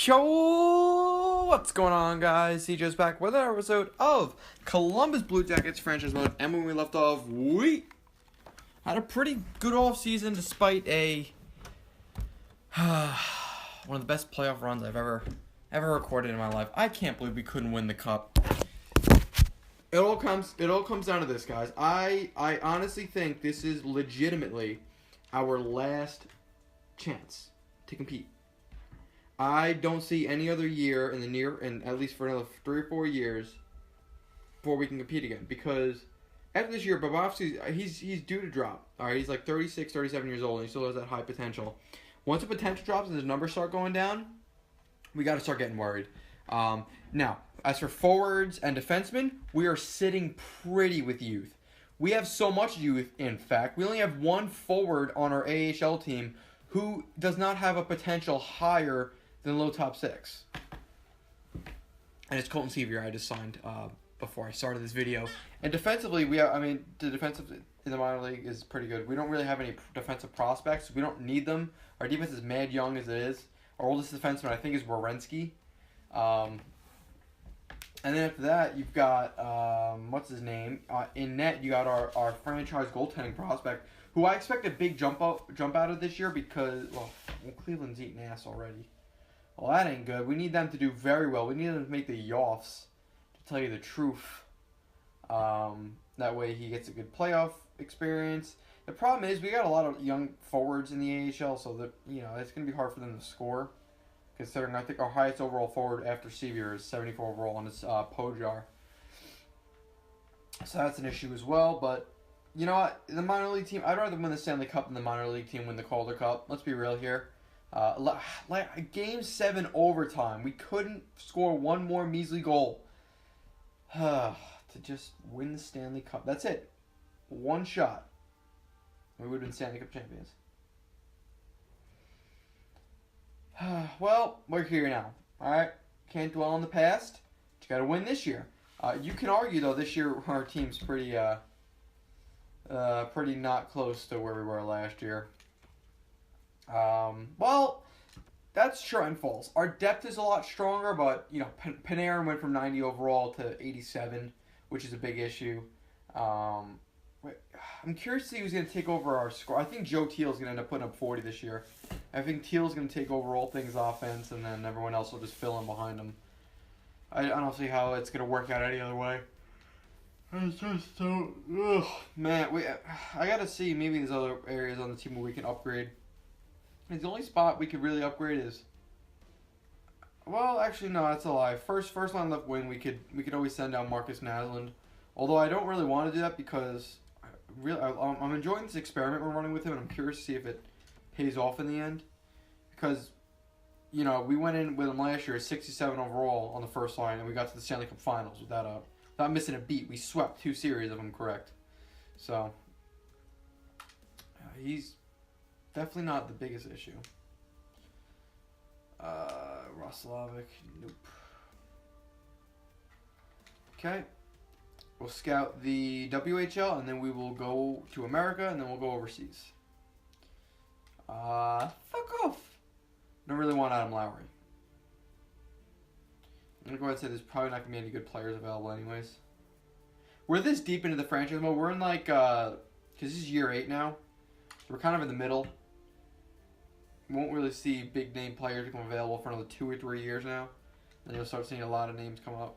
Yo, what's going on, guys? Cjeths back with another episode of Columbus Blue Jackets franchise mode. And when we left off, we had a pretty good off season despite a one of the best playoff runs I've ever recorded in my life. I can't believe we couldn't win the cup. It all comes down to this, guys. I honestly think this is legitimately our last chance to compete. I don't see any other year in the near, and at least for another 3 or 4 years, before we can compete again. Because after this year, Bobrovsky, he's due to drop. All right, he's like 36, 37 years old, and he still has that high potential. Once the potential drops and his numbers start going down, we got to start getting worried. Now, as for forwards and defensemen, we are sitting pretty with youth. We have so much youth, in fact. We only have one forward on our AHL team who does not have a potential higher than low top 6. And it's Colton Sevier I just signed before I started this video. And defensively, the defensive in the minor league is pretty good. We don't really have any defensive prospects. We don't need them. Our defense is mad young as it is. Our oldest defenseman, I think, is Werenski. And then after that, you've got, what's his name? In net, you got our franchise goaltending prospect, who I expect a big jump out of this year because, well, Cleveland's eating ass already. Well, that ain't good. We need them to do very well. We need them to make the Cjeths, to tell you the truth. That way he gets a good playoff experience. The problem is we got a lot of young forwards in the AHL, so that it's going to be hard for them to score. Considering I think our highest overall forward after Sevier is 74 overall, and it's Pojar. So that's an issue as well. But you know what? The minor league team, I'd rather win the Stanley Cup than the minor league team win the Calder Cup. Let's be real here. Like Game 7 overtime, we couldn't score one more measly goal to just win the Stanley Cup. That's it. One shot. We would have been Stanley Cup champions. Well, we're here now. Alright? Can't dwell on the past. You gotta win this year. You can argue, though, this year our team's pretty not close to where we were last year. Well, that's true and false. Our depth is a lot stronger, but, Panarin went from 90 overall to 87, which is a big issue. I'm curious to see who's going to take over our score. I think Joe Teal's going to end up putting up 40 this year. I think Teal's going to take over all things offense, and then everyone else will just fill in behind him. I don't see how it's going to work out any other way. It's just so... Ugh. Man, I got to see maybe there's other areas on the team where we can upgrade. And the only spot we could really upgrade is... Well, actually, no, that's a lie. First line left wing, we could always send down Marcus Naslund. Although I don't really want to do that because I'm enjoying this experiment we're running with him, and I'm curious to see if it pays off in the end. Because, we went in with him last year at 67 overall on the first line, and we got to the Stanley Cup Finals without missing a beat. We swept 2 series of them correct. So, he's definitely not the biggest issue. Roslovic, nope. Okay. We'll scout the WHL, and then we will go to America, and then we'll go overseas. Fuck off. Don't really want Adam Lowry. I'm going to go ahead and say there's probably not going to be any good players available anyways. We're this deep into the franchise mode. We're in because this is year 8 now. So we're kind of in the middle. We won't really see big name players become available for another 2 or 3 years now. Then you'll start seeing a lot of names come up.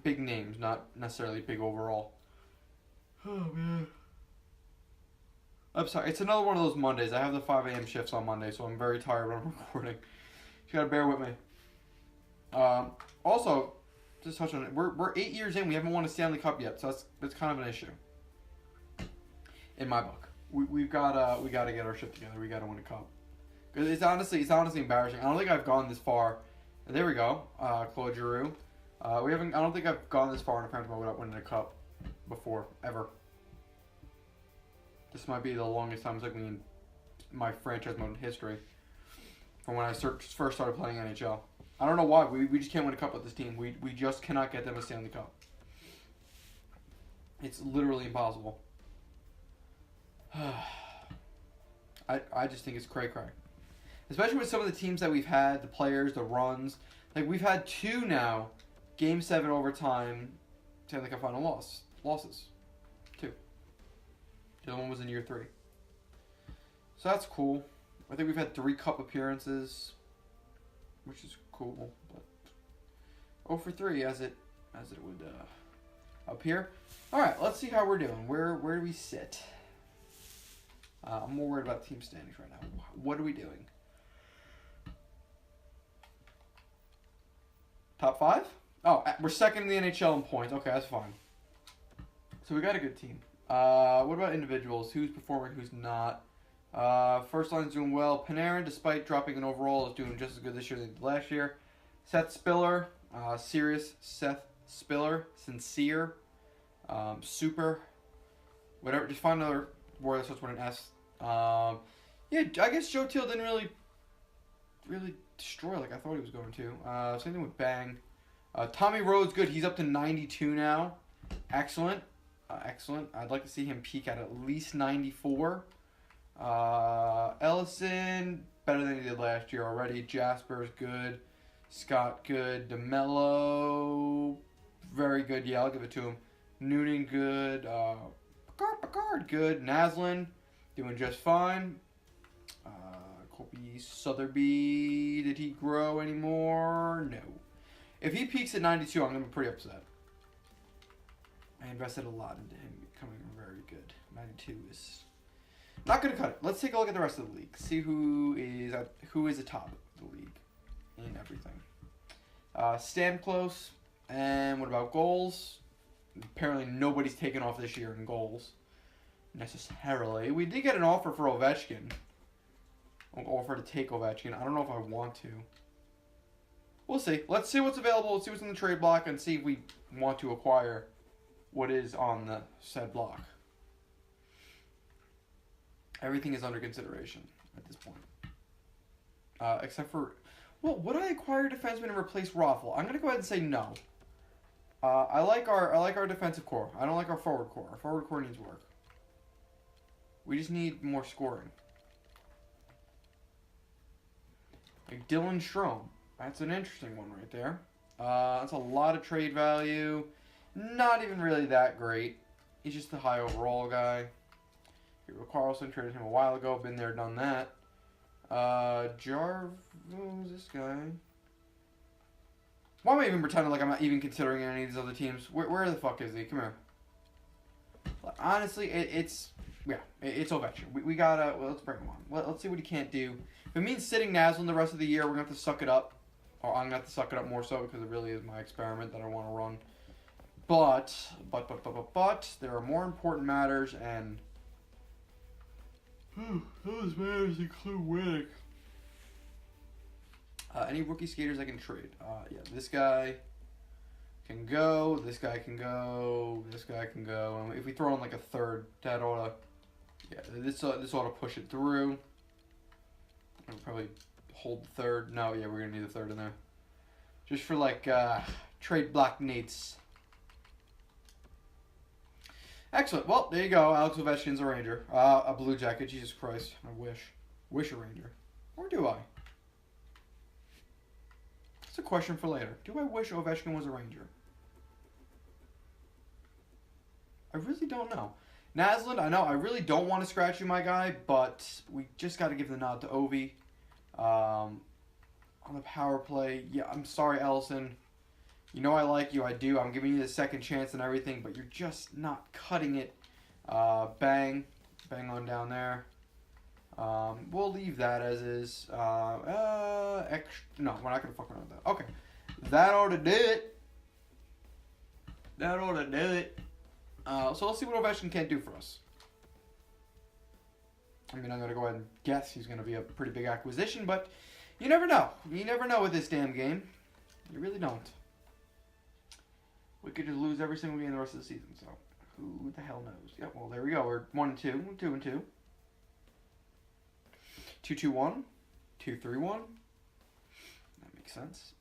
Big names, not necessarily big overall. Oh, man. I'm sorry. It's another one of those Mondays. I have the 5 a.m. shifts on Monday, so I'm very tired when I'm recording. You gotta bear with me. Also, just touch on it. We're 8 years in. We haven't won a Stanley Cup yet, so that's kind of an issue. In my book, we gotta get our shit together. We gotta win a cup. Because it's honestly embarrassing. I don't think I've gone this far. There we go, Claude Giroux. I don't think I've gone this far in a franchise mode without winning a cup before, ever. This might be the longest time it's like me in my franchise mode in history. From when I first started playing NHL. I don't know why. We just can't win a cup with this team. We just cannot get them a Stanley Cup. It's literally impossible. I just think it's cray-cray. Especially with some of the teams that we've had, the players, the runs. Like, we've had 2 now, Game 7 overtime, Stanley Cup final losses. 2. The other one was in year 3. So that's cool. I think we've had 3 cup appearances, which is cool. But 0 for 3 as it would appear. All right, let's see how we're doing. Where do we sit? I'm more worried about team standings right now. What are we doing? Top 5? Oh, we're second in the NHL in points. Okay, that's fine. So we got a good team. What about individuals? Who's performing, who's not? First line's doing well. Panarin, despite dropping in overall, is doing just as good this year as he did last year. Seth Spiller, serious Seth Spiller, sincere, super, whatever. Just find another word that starts with an S. Yeah, I guess Joe Teal didn't really destroy like I thought he was going to. Same thing with Bang. Tommy Rhodes, good. He's up to 92 now. Excellent. Excellent. I'd like to see him peak at least 94. Ellison, better than he did last year already. Jasper's good. Scott, good. DeMello, very good. Yeah, I'll give it to him. Noonan, good. Picard, good. Naslin, doing just fine. Colby Sotheby, did he grow anymore? No. If he peaks at 92, I'm going to be pretty upset. I invested a lot into him becoming very good. 92 is not going to cut it. Let's take a look at the rest of the league. See who is atop the league in everything. Stand close. And what about goals? Apparently nobody's taken off this year in goals. Necessarily. We did get an offer for Ovechkin. An offer to take Ovechkin. I don't know if I want to. We'll see. Let's see what's available. Let's see what's in the trade block and see if we want to acquire what is on the said block. Everything is under consideration at this point. Except for, well, would I acquire a defenseman and replace Rothel? I'm gonna go ahead and say no. I like our defensive core. I don't like our forward core. Our forward core needs work. We just need more scoring. Like Dylan Strome. That's an interesting one right there. That's a lot of trade value. Not even really that great. He's just a high overall guy. Hero Carlson, traded him a while ago. Been there, done that. Who's this guy? Why am I even pretending like I'm not even considering any of these other teams? Where the fuck is he? Come here. Honestly, it's Ovechkin. We gotta, well, let's bring him on. Let's see what he can't do. If it means sitting Naslin the rest of the year, we're gonna have to suck it up. Or I'm gonna have to suck it up more so because it really is my experiment that I want to run. But there are more important matters, and those matters include winning. Any rookie skaters I can trade? Yeah, this guy can go. This guy can go. This guy can go. And if we throw in like a third, that ought to, yeah, this ought to push it through. I'll probably hold the third. No, yeah, we're gonna need the third in there, just for like trade block needs. Excellent. Well, there you go. Alex Ovechkin's a Ranger. A Blue Jacket. Jesus Christ. I wish a Ranger. Or do I? That's a question for later. Do I wish Ovechkin was a Ranger? I really don't know. Naslin, I know I really don't want to scratch you, my guy, but we just got to give the nod to Ovi. On the power play, yeah, I'm sorry, Ellison. You know I like you, I do. I'm giving you the second chance and everything, but you're just not cutting it. Bang on down there. We'll leave that as is. No, we're not gonna fuck around with that. Okay, that ought to do it. So let's see what Ovechkin can't do for us. I mean, I'm gonna go ahead and guess he's gonna be a pretty big acquisition, but you never know. You never know with this damn game. You really don't. We could just lose every single game the rest of the season, so who the hell knows? Yep, well, there we go. We're 1-2. 2-2. 2-2-1. 2-3-1. That makes sense.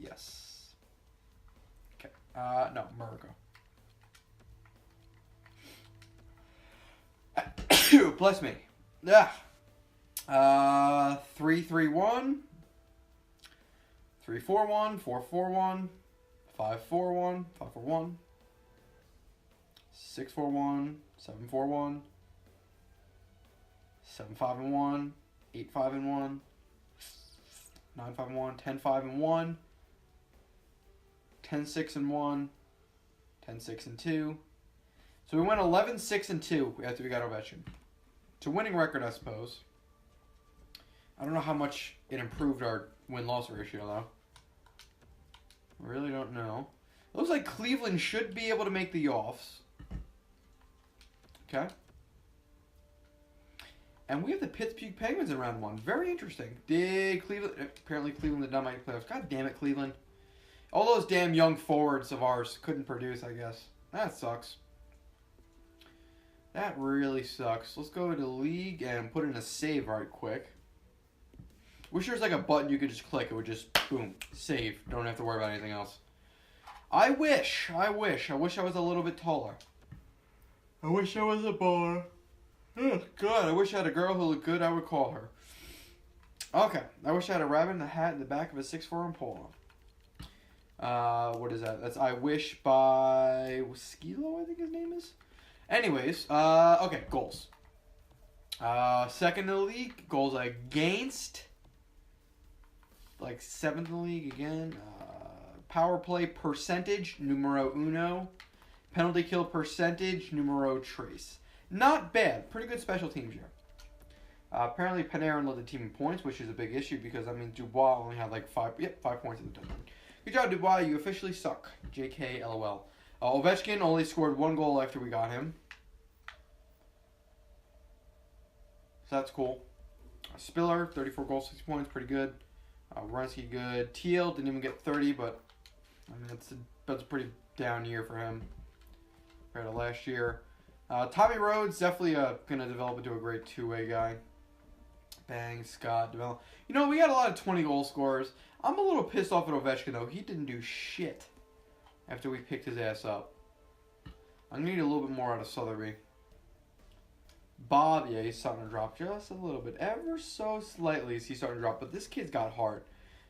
Yes. Okay. No, Murica. Bless me. Yeah. 3-3-1. 3-4-1. 4-4-1. 5-4-1. 5-4-1. 6-4-1. 7-4-1. 7-5-1. 8-5-1. 9-5-1. 10-5-1. 10-6-1. 10-6-2. So we went 11-6-2 after we got Ovechkin. It's a winning record, I suppose. I don't know how much it improved our win-loss ratio, though. I really don't know. It looks like Cleveland should be able to make the offs. Okay. And we have the Pittsburgh Penguins in round 1. Very interesting. Did Cleveland... Apparently Cleveland did not make the playoffs. God damn it, Cleveland. All those damn young forwards of ours couldn't produce, I guess. That sucks. That really sucks. Let's go to league and put in a save right quick. Wish there was like a button you could just click. It would just, boom, save. Don't have to worry about anything else. I wish I was a little bit taller. I wish I was a baller. Oh, God, I wish I had a girl who looked good. I would call her. Okay. I wish I had a rabbit in a hat in the back of a 6'4" polo. What is that? That's I Wish by Skilo, I think his name is. Anyways, okay, goals. Second in the league, goals against. Like 7th in the league again. Power play percentage, numero uno. Penalty kill percentage, numero tres. Not bad. Pretty good special teams here. Apparently Panarin led the team in points, which is a big issue because, I mean, Dubois only had like 5 points at the time. Good job, Dubois. You officially suck. JK, LOL. Ovechkin only scored 1 goal after we got him. So that's cool. Spiller, 34 goals, 6 points. Pretty good. Werenski, good. Teal didn't even get 30, but I mean that's a pretty down year for him compared to last year. Tommy Rhodes definitely going to develop into a great two-way guy. Bang, Scott, develop. You know, we got a lot of 20-goal scorers. I'm a little pissed off at Ovechkin, though. He didn't do shit after we picked his ass up. I'm going to need a little bit more out of Sotheby. Bob, yeah, he's starting to drop just a little bit. Ever so slightly he's starting to drop, but this kid's got heart.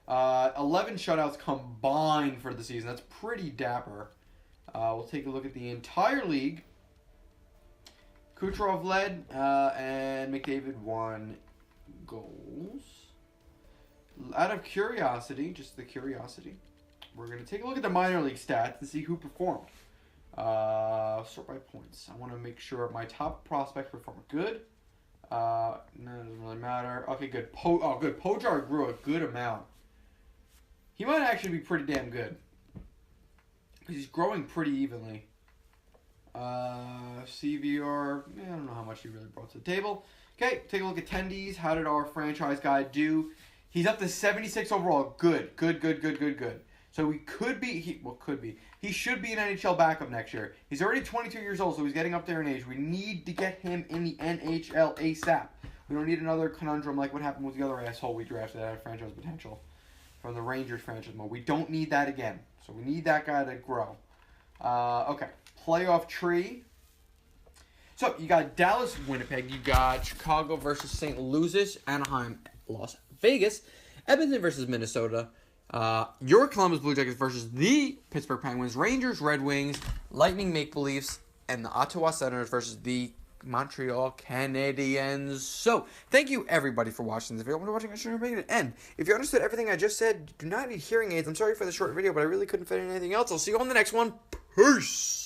11 shutouts combined for the season. That's pretty dapper. We'll take a look at the entire league. Kucherov led, and McDavid won goals. Out of curiosity, just the curiosity, we're going to take a look at the minor league stats and see who performed. Sort by points. I want to make sure my top prospects perform good. No, it doesn't really matter. Okay, good. Good. Pojar grew a good amount. He might actually be pretty damn good. Because he's growing pretty evenly. CVR, I don't know how much he really brought to the table. Okay, take a look at attendees. How did our franchise guy do? He's up to 76 overall. Good. So he could be, he should be an NHL backup next year. He's already 22 years old, so he's getting up there in age. We need to get him in the NHL ASAP. We don't need another conundrum like what happened with the other asshole we drafted that had franchise potential from the Rangers franchise mode. We don't need that again. So we need that guy to grow. Okay, playoff tree. So you got Dallas, Winnipeg. You got Chicago versus St. Louis, Anaheim, Las Vegas, Edmonton versus Minnesota. Your Columbus Blue Jackets versus the Pittsburgh Penguins, Rangers, Red Wings, Lightning Maple Leafs, and the Ottawa Senators versus the Montreal Canadiens. So, thank you everybody for watching this video. I'm watching. I shouldn't make it end. If you understood everything I just said, do not need hearing aids. I'm sorry for the short video, but I really couldn't fit in anything else. I'll see you on the next one. Peace.